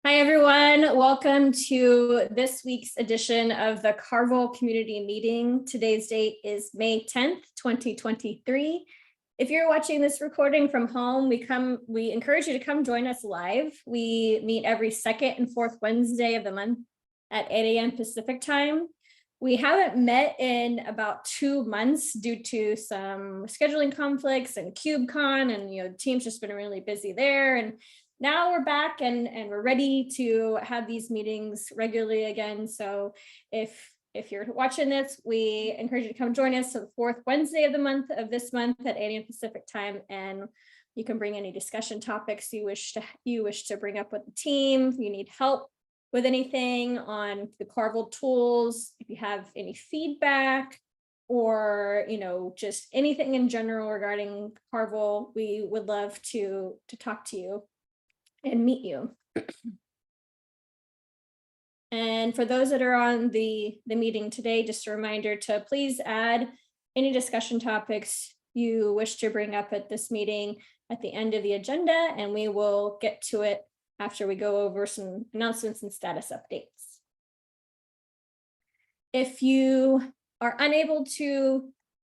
Hi, everyone. Welcome to this week's edition of the Carvel Community Meeting. Today's date is May 10th, 2023. If you're watching this recording from home, we encourage you to come join us live. We meet every second and fourth Wednesday of the month at 8 a.m. Pacific time. We haven't met in about 2 months due to some scheduling conflicts and KubeCon, and the team's just been really busy there. And now we're back and we're ready to have these meetings regularly again. So if you're watching this, we encourage you to come join us on the fourth Wednesday of the month of this month at 8 a.m. Pacific time, and you can bring any discussion topics you wish to bring up with the team. If you need help with anything on the Carvel tools, if you have any feedback, or just anything in general regarding Carvel, we would love to talk to you and meet you. And for those that are on the meeting today, just a reminder to please add any discussion topics you wish to bring up at this meeting at the end of the agenda, and we will get to it after we go over some announcements and status updates. If you are unable to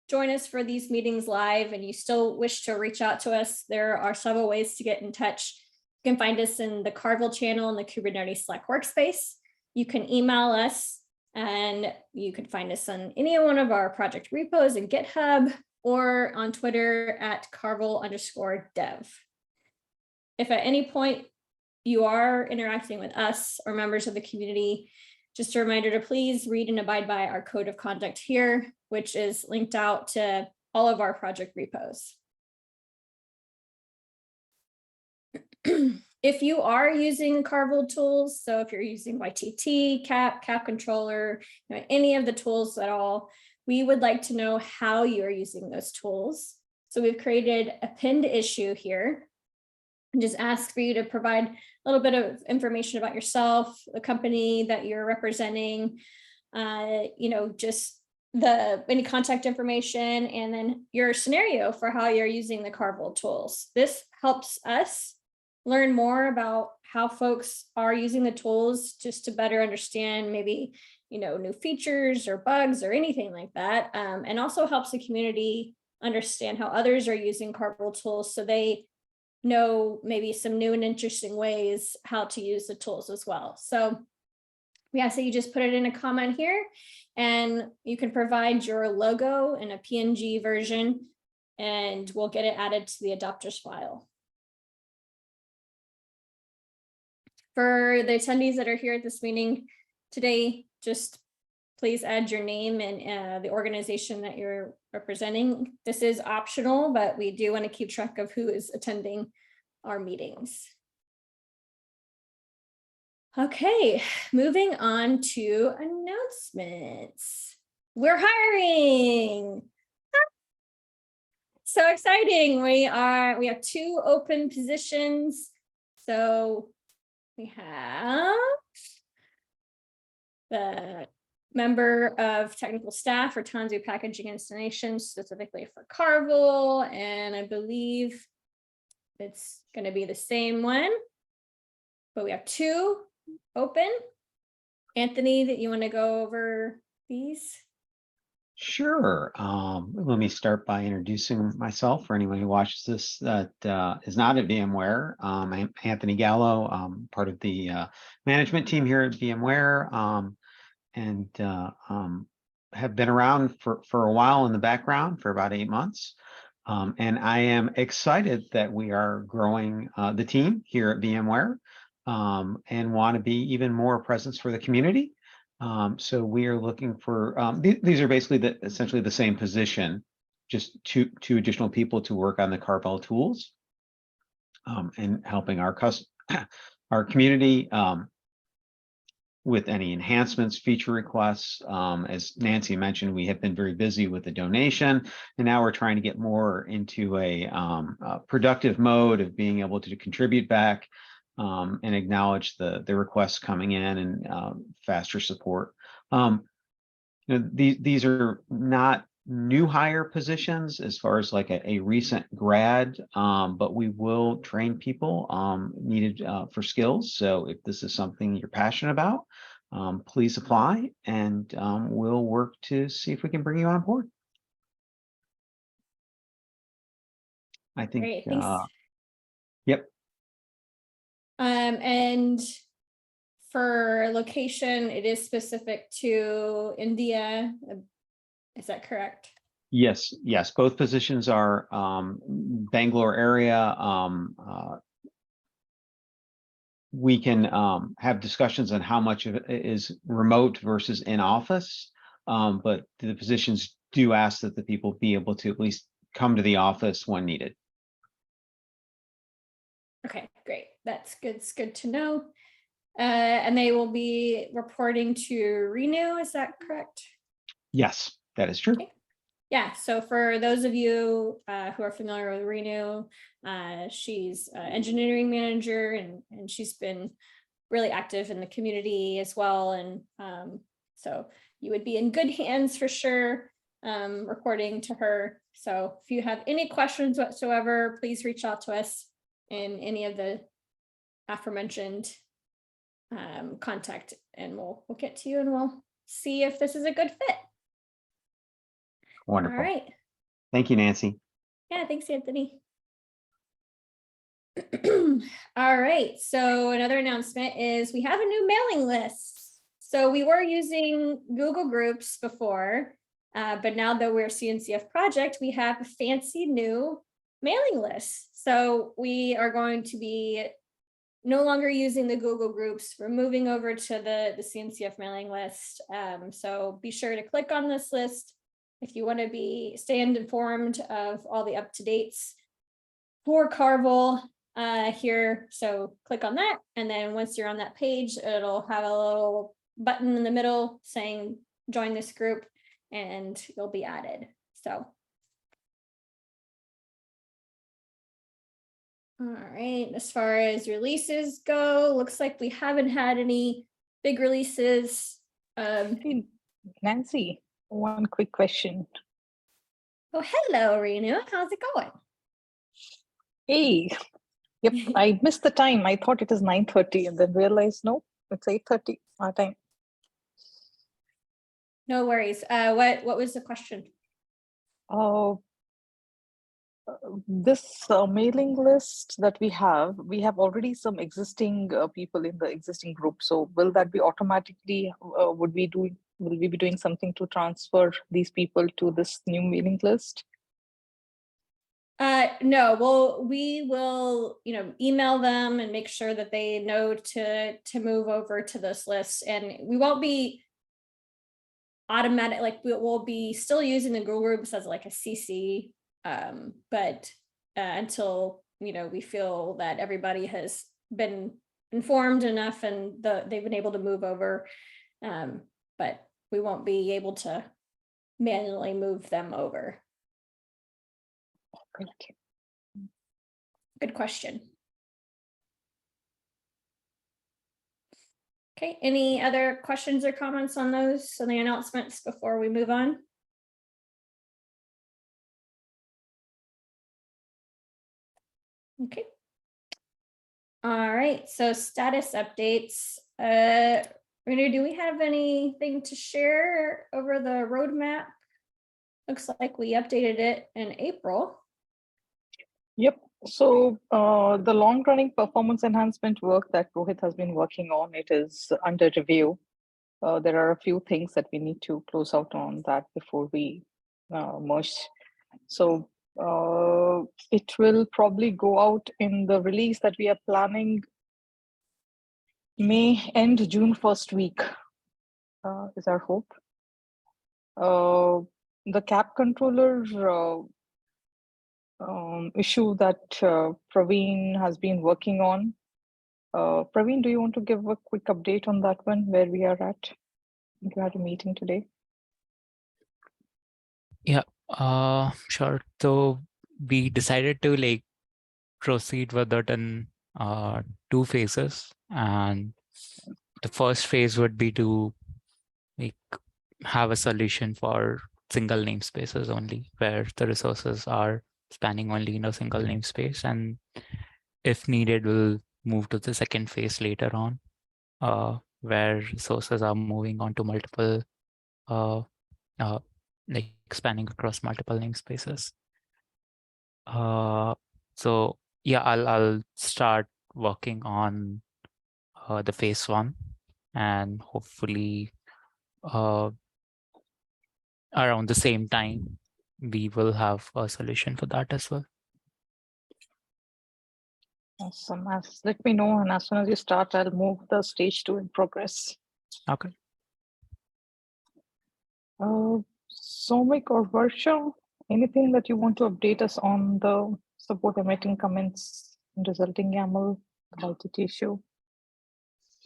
join us for these meetings live and you still wish to reach out to us, there are several ways to get in touch. You can find us in the Carvel channel in the Kubernetes Slack workspace. You can email us, and you can find us on any one of our project repos in GitHub or on Twitter at Carvel_dev. If at any point you are interacting with us or members of the community, just a reminder to please read and abide by our code of conduct here, which is linked out to all of our project repos. If you are using Carvel tools, so if you're using YTT, kapp-controller, any of the tools at all, we would like to know how you're using those tools. So we've created a pinned issue here and just ask for you to provide a little bit of information about yourself, the company that you're representing, just any contact information, and then your scenario for how you're using the Carvel tools. This helps us learn more about how folks are using the tools, just to better understand maybe new features or bugs or anything like that, and also helps the community understand how others are using Carvel tools, so they know maybe some new and interesting ways how to use the tools as well. So we ask that you just put it in a comment here, and you can provide your logo in a PNG version, and we'll get it added to the adopters file. For the attendees that are here at this meeting today, just please add your name and the organization that you're representing. This is optional, but we do want to keep track of who is attending our meetings. Okay, moving on to announcements. We're hiring. So exciting. We have 2 open positions. So we have the member of technical staff for Tanzu packaging installations, specifically for Carvel, and I believe it's going to be the same one, but we have 2 open. Anthony, that you want to go over these? Sure. Let me start by introducing myself for anyone who watches this that is not at VMware. I'm Anthony Gallo. I'm part of the management team here at VMware, and have been around for a while in the background, for about 8 months. And I am excited that we are growing the team here at VMware, and want to be even more presence for the community. So we are looking for, these are basically essentially the same position, just two additional people to work on the Carvel tools, and helping our community with any enhancements, feature requests. As Nancy mentioned, we have been very busy with the donation, and now we're trying to get more into a productive mode of being able to contribute back, and acknowledge the requests coming in, and faster support. These are not new hire positions as far as like a recent grad, but we will train people needed for skills. So if this is something you're passionate about, please apply, and we'll work to see if we can bring you on board. I think, Great, thanks. Yep. And for location, it is specific to India. Is that correct? Yes, yes, both positions are Bangalore area. We can have discussions on how much of it is remote versus in office, but the positions do ask that the people be able to at least come to the office when needed. Okay, great. That's good. It's good to know. And they will be reporting to Renew. Is that correct? Yes, that is true. Okay. Yeah, so for those of you who are familiar with Renew, she's an engineering manager, and she's been really active in the community as well. And so you would be in good hands for sure, reporting to her. So if you have any questions whatsoever, please reach out to us in any of the aforementioned contact, and we'll get to you and we'll see if this is a good fit. Wonderful. All right. Thank you, Nancy. Yeah, thanks, Anthony. All right, so another announcement is we have a new mailing list. So we were using Google Groups before, but now that we're CNCF Project, we have a fancy new mailing list. So we are going to be no longer using the Google Groups. We're moving over to the CNCF mailing list. So be sure to click on this list if you want to stay informed of all the up-to-dates for Carvel here. So click on that, and then once you're on that page, it'll have a little button in the middle saying join this group, and you'll be added. So all right, as far as releases go, looks like we haven't had any big releases. Hey, Nancy, one quick question. Oh, hello, Renew. How's it going? Hey, yep, I missed the time. I thought it is 9:30 and then realized, no, it's 8:30 our time. No worries. What was the question? This mailing list that we have already some existing people in the existing group. So will that be automatically, will we be doing something to transfer these people to this new mailing list? No, we will, email them and make sure that they know to move over to this list, and we won't be automatic, like we'll be still using the Google Groups as like a CC, but until we feel that everybody has been informed enough and they've been able to move over, but we won't be able to manually move them over. Great. Good question. Okay, any other questions or comments on the announcements before we move on? Okay. All right, so status updates. Renew, do we have anything to share over the roadmap? Looks like we updated it in April. Yep. So the long-running performance enhancement work that Rohit has been working on, it is under review. There are a few things that we need to close out on that before we merge. So it will probably go out in the release that we are planning May end June first week, is our hope. The kapp-controller issue that Praveen has been working on. Praveen, do you want to give a quick update on that one, where we are at? You had a meeting today. Yeah, sure. So we decided to proceed with it in 2 phases, and the first phase would be to have a solution for single namespaces only, where the resources are spanning only in a single namespace. And if needed, we'll move to the second phase later on, where resources are moving on to multiple, like spanning across multiple namespaces. So yeah, I'll start working on the phase one, and hopefully around the same time, we will have a solution for that as well. Awesome. Let me know, and as soon as you start, I'll move the stage 2 in progress. Okay. Somik or Varsha, anything that you want to update us on the support emitting comments resulting YAML identity issue?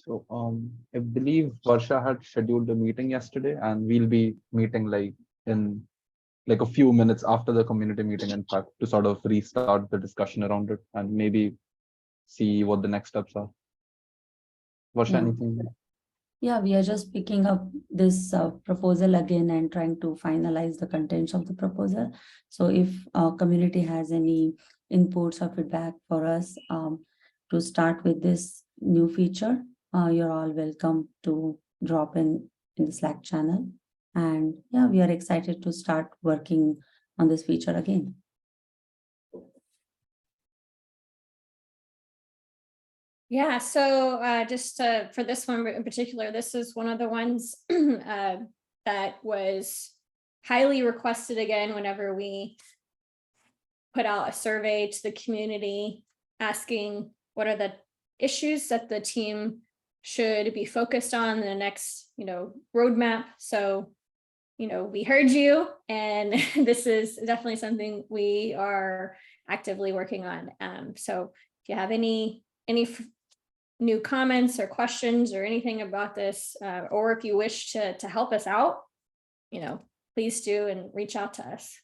So I believe Varsha had scheduled a meeting yesterday, and we'll be meeting in a few minutes after the community meeting, in fact, to sort of restart the discussion around it and maybe see what the next steps are. Varsha, Yeah. anything? Yeah, we are just picking up this proposal again and trying to finalize the contents of the proposal. So if community has any inputs or feedback for us to start with this new feature, you're all welcome to drop in the Slack channel. And yeah, we are excited to start working on this feature again. Yeah, so just for this one in particular, this is one of the ones that was highly requested again whenever we put out a survey to the community asking what are the issues that the team should be focused on in the next, roadmap. So, we heard you, and this is definitely something we are actively working on. So if you have any new comments or questions or anything about this, or if you wish to help us out, please do and reach out to us.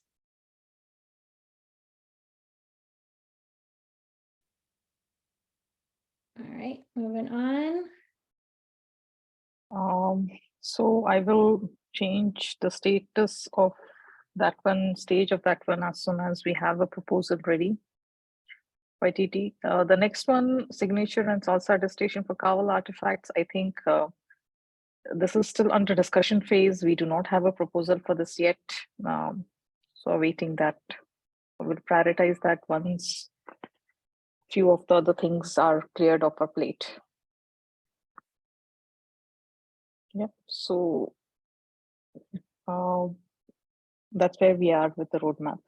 All right, moving on. So I will change the status of that one stage of that one as soon as we have a proposal ready. YTT. The next one, signature and salsa attestation for Carvel artifacts. I think this is still under discussion phase. We do not have a proposal for this yet. So awaiting that. We'll prioritize that once few of the other things are cleared off our plate. Yep. So that's where we are with the roadmap.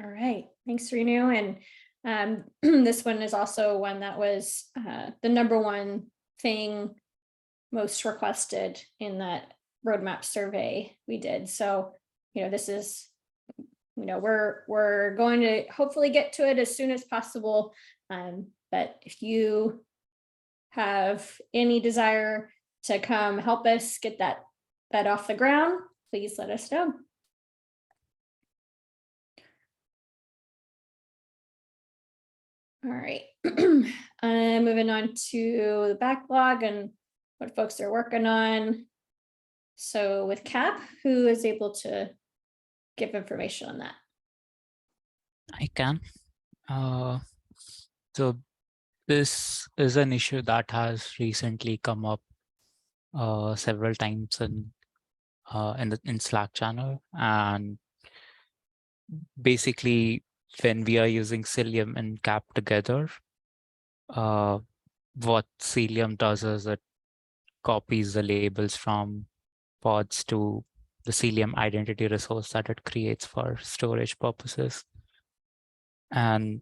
All right, thanks, Renu. And this one is also one that was the number one thing most requested in that roadmap survey we did. So, this is, we're going to hopefully get to it as soon as possible. But if you have any desire to come help us get that off the ground, please let us know. All right, moving on to the backlog and what folks are working on. So with Cap, who is able to give information on that? I can. So this is an issue that has recently come up several times in Slack channel, and basically when we are using Cilium and Cap together, what Cilium does is it copies the labels from pods to the Cilium identity resource that it creates for storage purposes. And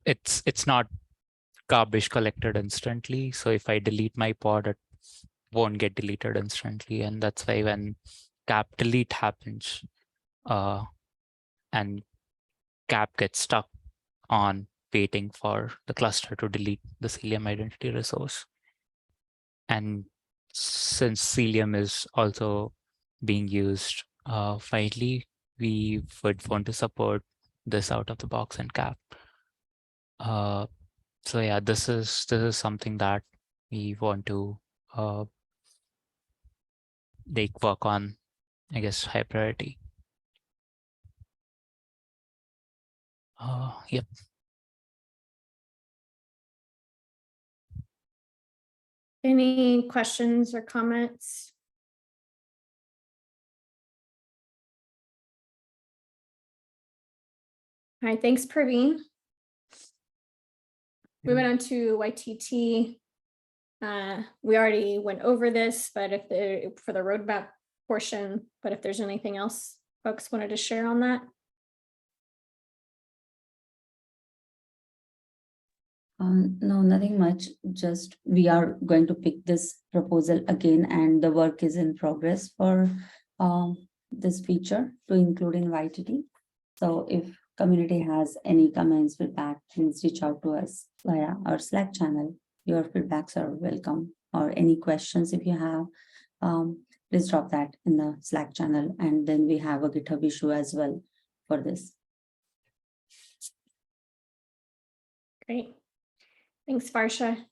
it's not garbage collected instantly. So if I delete my pod, it won't get deleted instantly. And that's why when cap delete happens, and cap gets stuck on waiting for the cluster to delete the Cilium identity resource. And since Cilium is also being used widely, we would want to support this out of the box in cap. So yeah, this is something that we want to they work on, I guess, high priority. Yep. Any questions or comments? All right, thanks, Praveen. We went on to YTT. We already went over this, but for the roadmap portion, but if there's anything else folks wanted to share on that. No, nothing much. Just we are going to pick this proposal again, and the work is in progress for this feature to include in YTT. So if community has any comments, feedback, please reach out to us via our Slack channel. Your feedbacks are welcome, or any questions if you have, please drop that in the Slack channel. And then we have a GitHub issue as well for this. Great. Thanks, Varsha.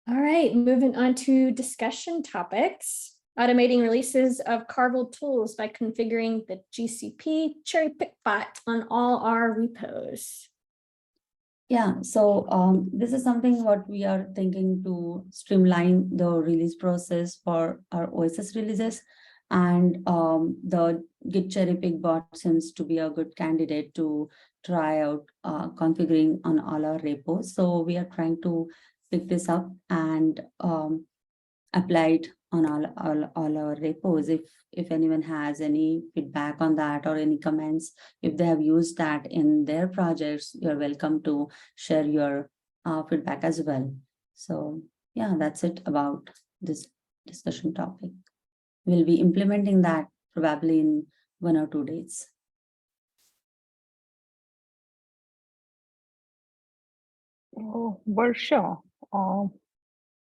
All right, moving on to discussion topics. Automating releases of Carvel tools by configuring the GCP cherry pick bot on all our repos. Yeah, so this is something what we are thinking to streamline the release process for our OSS releases. And the Git cherry pick bot seems to be a good candidate to try out configuring on all our repos. So we are trying to pick this up and apply it on all our repos. If anyone has any feedback on that or any comments, if they have used that in their projects, you're welcome to share your feedback as well. So yeah, that's it about this discussion topic. We'll be implementing that probably in 1 or 2 days. Oh, Varsha,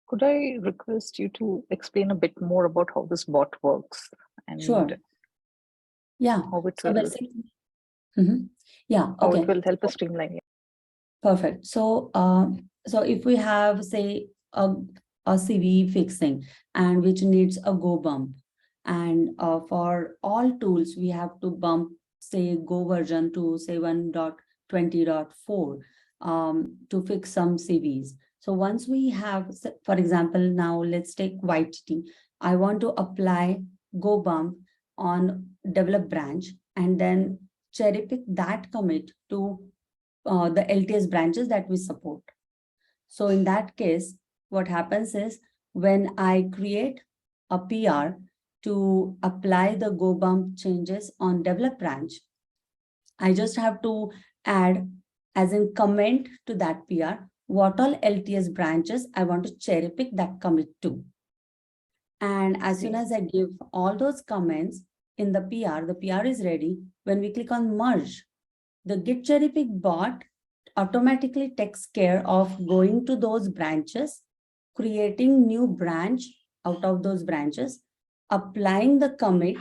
could I request you to explain a bit more about how this bot works and Sure. Yeah. how it So will, basically, yeah. how Okay. it will help us streamline it? Perfect. So, so if we have, say, a CV fixing and which needs a go bump, and for all tools, we have to bump, say, go version to say 1.20.4 to fix some CVs. So once we have, for example, now let's take YTT. I want to apply go bump on develop branch and then cherry pick that commit to the LTS branches that we support. So in that case, what happens is when I create a PR to apply the go bump changes on develop branch, I just have to add as in comment to that PR, what all LTS branches I want to cherry pick that commit to. And as soon as I give all those comments in the PR is ready. When we click on merge, the Git cherry pick bot automatically takes care of going to those branches, creating new branch out of those branches, applying the commit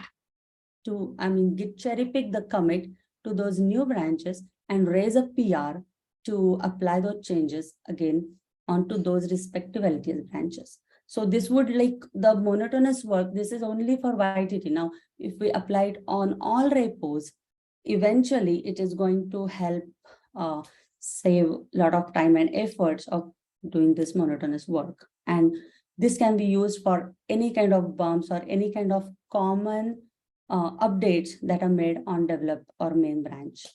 to, Git cherry pick the commit to those new branches and raise a PR to apply those changes again onto those respective LTS branches. So this would like the monotonous work. This is only for YTT. Now, if we apply it on all repos, eventually it is going to help save a lot of time and efforts of doing this monotonous work. And this can be used for any kind of bumps or any kind of common updates that are made on develop or main branch.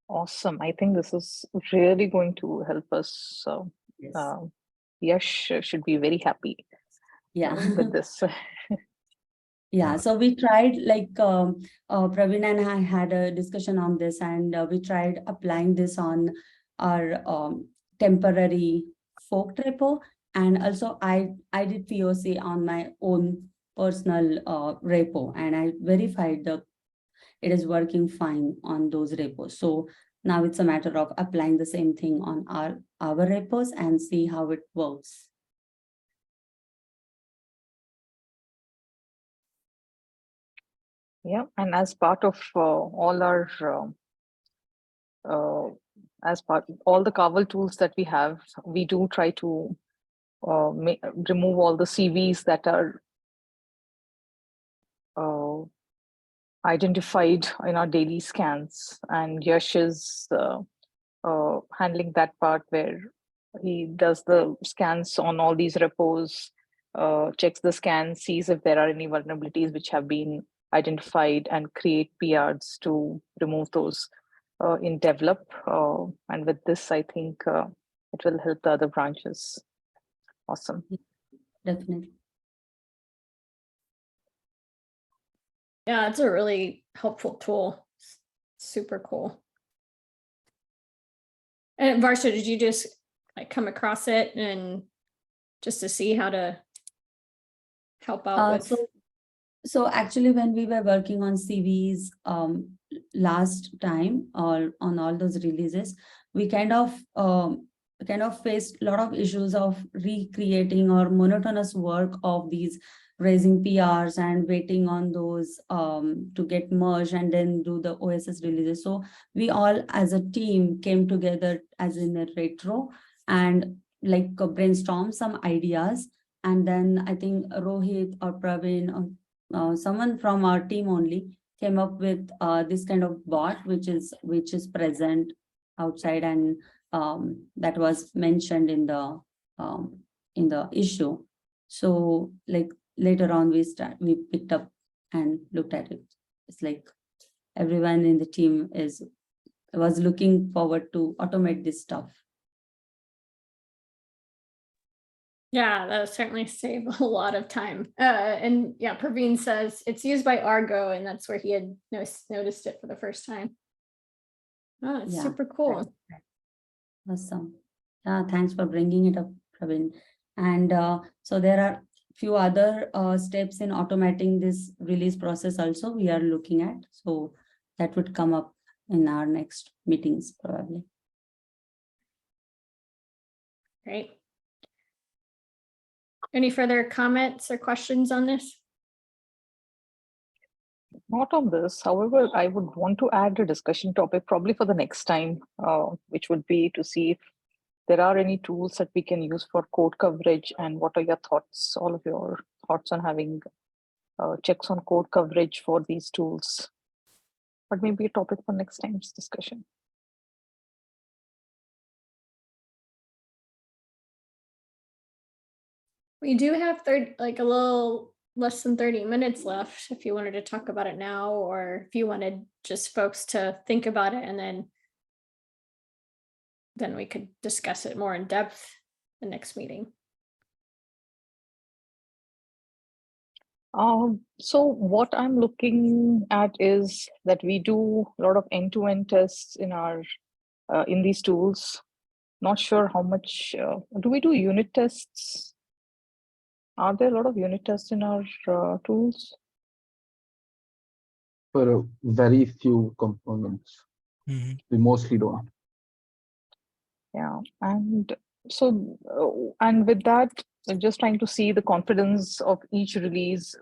Awesome. I think this is really going to help us. Yes. Yash should be very happy with this. Yeah, so we tried like Praveen and I had a discussion on this, and we tried applying this on our temporary forked repo, and also I did POC on my own personal repo, and I verified it is working fine on those repos. So now it's a matter of applying the same thing on our repos and see how it works. Yeah, and as part of all our all the Carvel tools that we have, we do try to remove all the CVs that are identified in our daily scans, and Yash is handling that part where he does the scans on all these repos, checks the scans, sees if there are any vulnerabilities which have been identified, and create PRs to remove those in develop. And with this, I think it will help the other branches. Awesome. Definitely. Yeah, it's a really helpful tool. Super cool. And Varsha, did you just like come across it and just to see how to help out with? So actually, when we were working on CVs last time, or on all those releases, we kind of faced a lot of issues of recreating or monotonous work of these raising PRs and waiting on those to get merged and then do the OSS releases. So we all as a team came together as in a retro and like brainstorm some ideas. And then I think Rohit or Praveen or someone from our team only came up with this kind of bot, which is present outside, and that was mentioned in the issue. So like later on we picked up and looked at it. It's like everyone in the team was looking forward to automate this stuff. Yeah, that'll certainly save a lot of time. And yeah, Praveen says it's used by Argo, and that's where he had noticed it for the first time. Oh, it's Yeah. super cool. Awesome. Yeah, thanks for bringing it up, Praveen. And so there are few other steps in automating this release process also we are looking at. So that would come up in our next meetings probably. Great. Any further comments or questions on this? Not on this. However, I would want to add a discussion topic probably for the next time, which would be to see if there are any tools that we can use for code coverage, and what are your thoughts, all of your thoughts on having checks on code coverage for these tools. But maybe a topic for next time's discussion. We do have like a little less than 30 minutes left if you wanted to talk about it now, or if you wanted just folks to think about it and then we could discuss it more in depth the next meeting. So what I'm looking at is that we do a lot of end-to-end tests in our in these tools. Not sure how much do we do unit tests? Are there a lot of unit tests in our tools? For a very few components. We mostly don't. Yeah, and so and with that, I'm just trying to see the confidence of each release.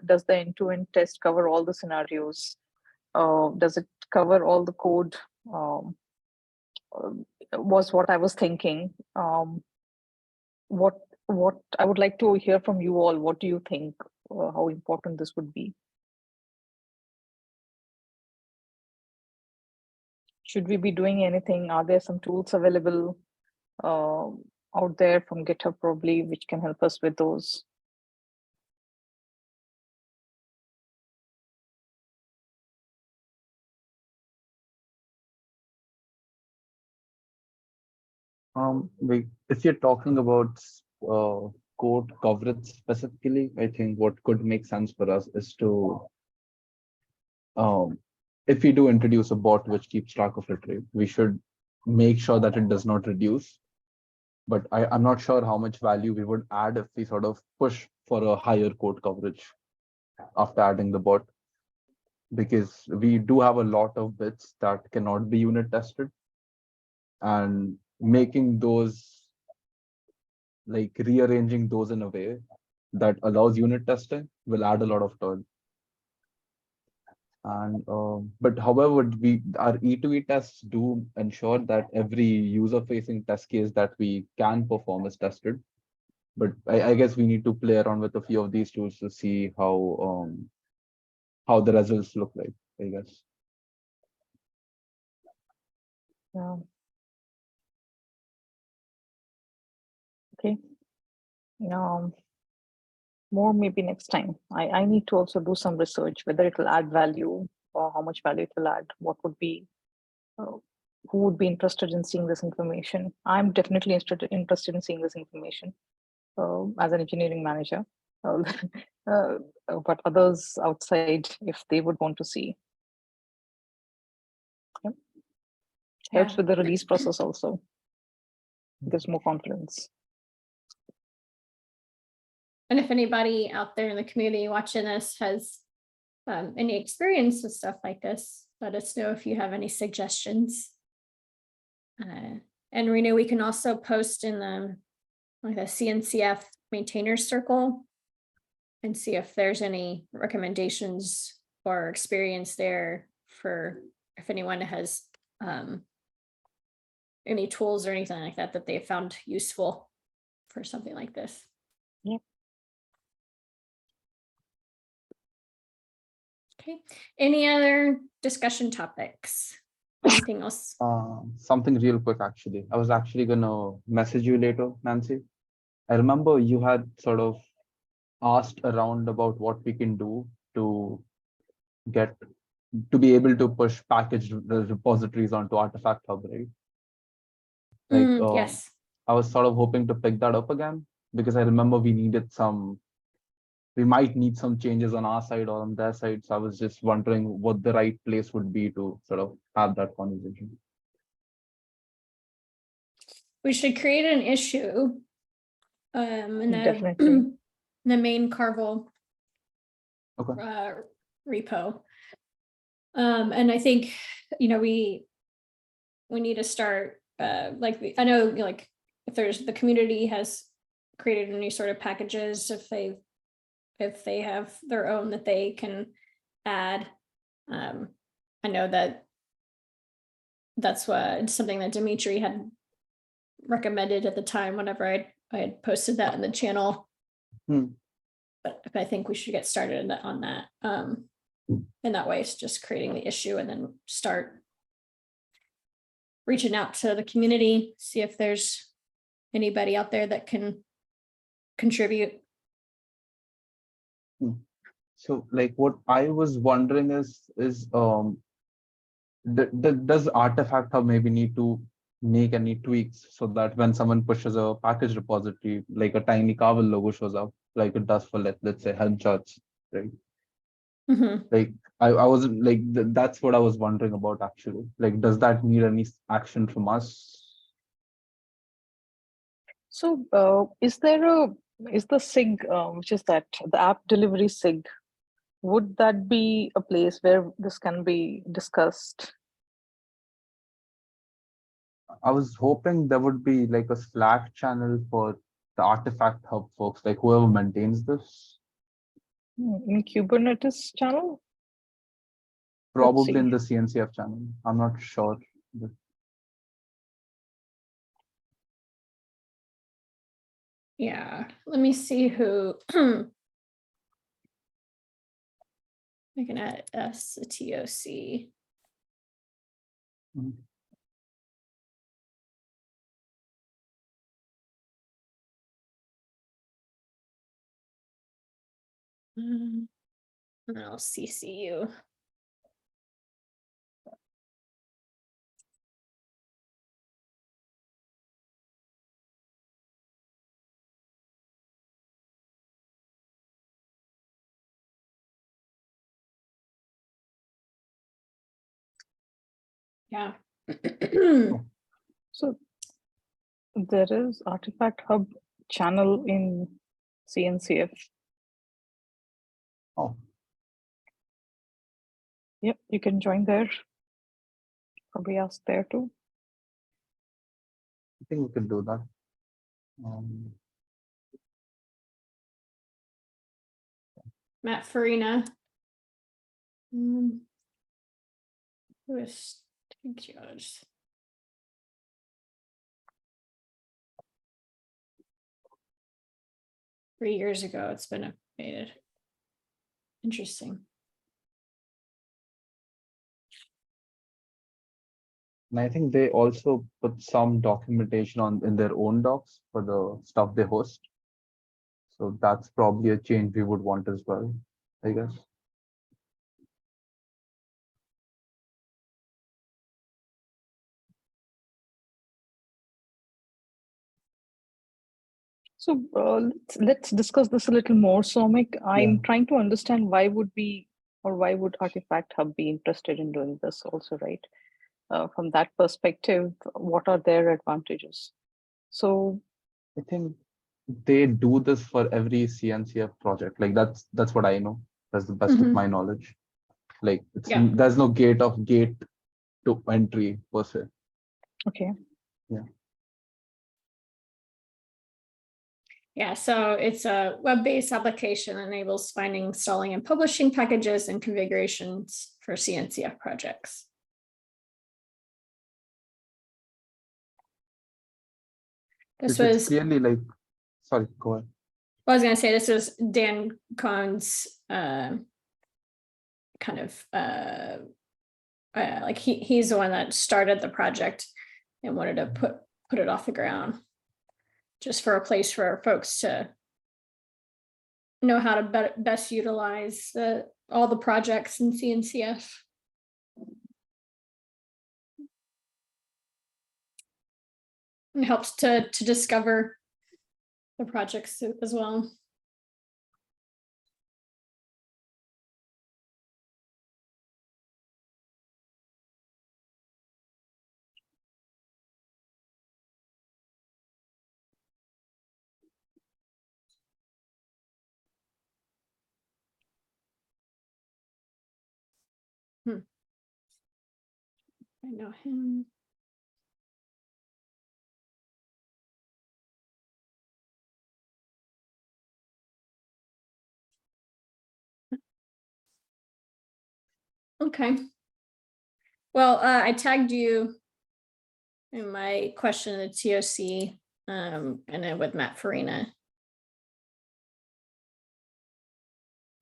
Does the end-to-end test cover all the scenarios? Does it cover all the code? Was what I was thinking. What I would like to hear from you all. What do you think? How important this would be? Should we be doing anything? Are there some tools available out there from GitHub probably, which can help us with those? If you're talking about code coverage specifically, I think what could make sense for us is to, if we do introduce a bot which keeps track of it, right, we should make sure that it does not reduce. But I'm not sure how much value we would add if we sort of push for a higher code coverage after adding the bot, because we do have a lot of bits that cannot be unit tested, and making those, like rearranging those in a way that allows unit testing will add a lot of turn. And but however, our E2E tests do ensure that every user-facing test case that we can perform is tested. But I guess we need to play around with a few of these tools to see how how the results look like, I guess. Yeah. Okay. More maybe next time. I need to also do some research whether it will add value or how much value it will add. What would be, who would be interested in seeing this information? I'm definitely interested in seeing this information as an engineering manager. But others outside, if they would want to see. Yep. Helps Yeah. with the release process also. Gives more confidence. And if anybody out there in the community watching this has any experience with stuff like this, let us know if you have any suggestions. And Rena, we can also post in the CNCF maintainers circle and see if there's any recommendations or experience there for if anyone has any tools or anything like that that they found useful for something like this. Yep. Okay, any other discussion topics? Anything else? Something real quick, actually. I was actually gonna message you later, Nancy. I remember you had sort of asked around about what we can do to be able to push packaged repositories onto Artifact Hub, right? Like, Yes. I was sort of hoping to pick that up again because I remember we might need some changes on our side or on their side. So I was just wondering what the right place would be to sort of have that conversation. We should create an issue in Definitely. the main Carvel Okay. repo. And I think, we need to start I know like if there's the community has created any sort of packages, if they have their own that they can add. I know that's something that Dimitri had recommended at the time whenever I had posted that in the channel. But I think we should get started on that. In that way, it's just creating the issue and then start reaching out to the community, see if there's anybody out there that can contribute. So like what I was wondering is does Artifact Hub maybe need to make any tweaks so that when someone pushes a package repository, like a tiny Carvel logo shows up, like it does for let's say helm charts, right? Like I wasn't like that's what I was wondering about actually. Like, does that need any action from us? So is the SIG, which is that the app delivery SIG, would that be a place where this can be discussed? I was hoping there would be like a Slack channel for the Artifact Hub folks, like whoever maintains this. In Kubernetes channel? Probably in the CNCF channel. I'm not sure. But Yeah, let me see who. I can add S to TOC. And I'll CC you. Yeah. So there is Artifact Hub channel in CNCF. oh, Yep, you can join there. Probably ask there too. I think we can do that. Matt Farina. Who is judge? Three years ago, it's been updated. Interesting. And I think they also put some documentation on in their own docs for the stuff they host. So that's probably a change we would want as well, I guess. So let's discuss this a little more, Somik. I'm Yeah. trying to understand why would we, or why would Artifact Hub be interested in doing this also, right? From that perspective, what are their advantages? So I think they do this for every CNCF project. Like that's what I know. That's the best of Mhm. my knowledge. Like Yeah. there's no gate to entry per se. okay, Yeah, so it's a web-based application that enables finding, installing, and publishing packages and configurations for CNCF projects. This It's was, clearly like, sorry, go ahead. I was gonna say, this was Dan Cohn's kind of like he's the one that started the project and wanted to put it off the ground, just for a place for folks to know how to best utilize all the projects in CNCF. It helps to discover the projects as well. I know him. Okay. Well, I tagged you in my question in the TOC, and then with Matt Farina.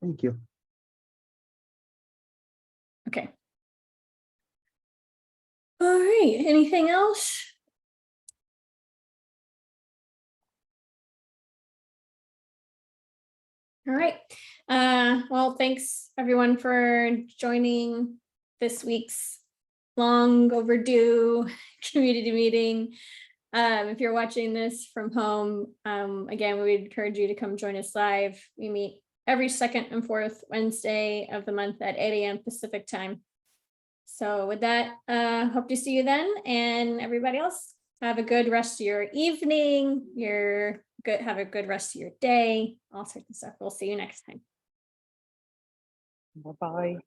Thank you. Okay. All right. Anything else? All right. Well, thanks everyone for joining this week's long overdue community meeting. If you're watching this from home, again, we would encourage you to come join us live. We meet every second and fourth Wednesday of the month at 8 a.m. Pacific time. So with that, hope to see you then, and everybody else, have a good rest of your evening. Have a good rest of your day, all sorts of stuff. We'll see you next time. bye-bye.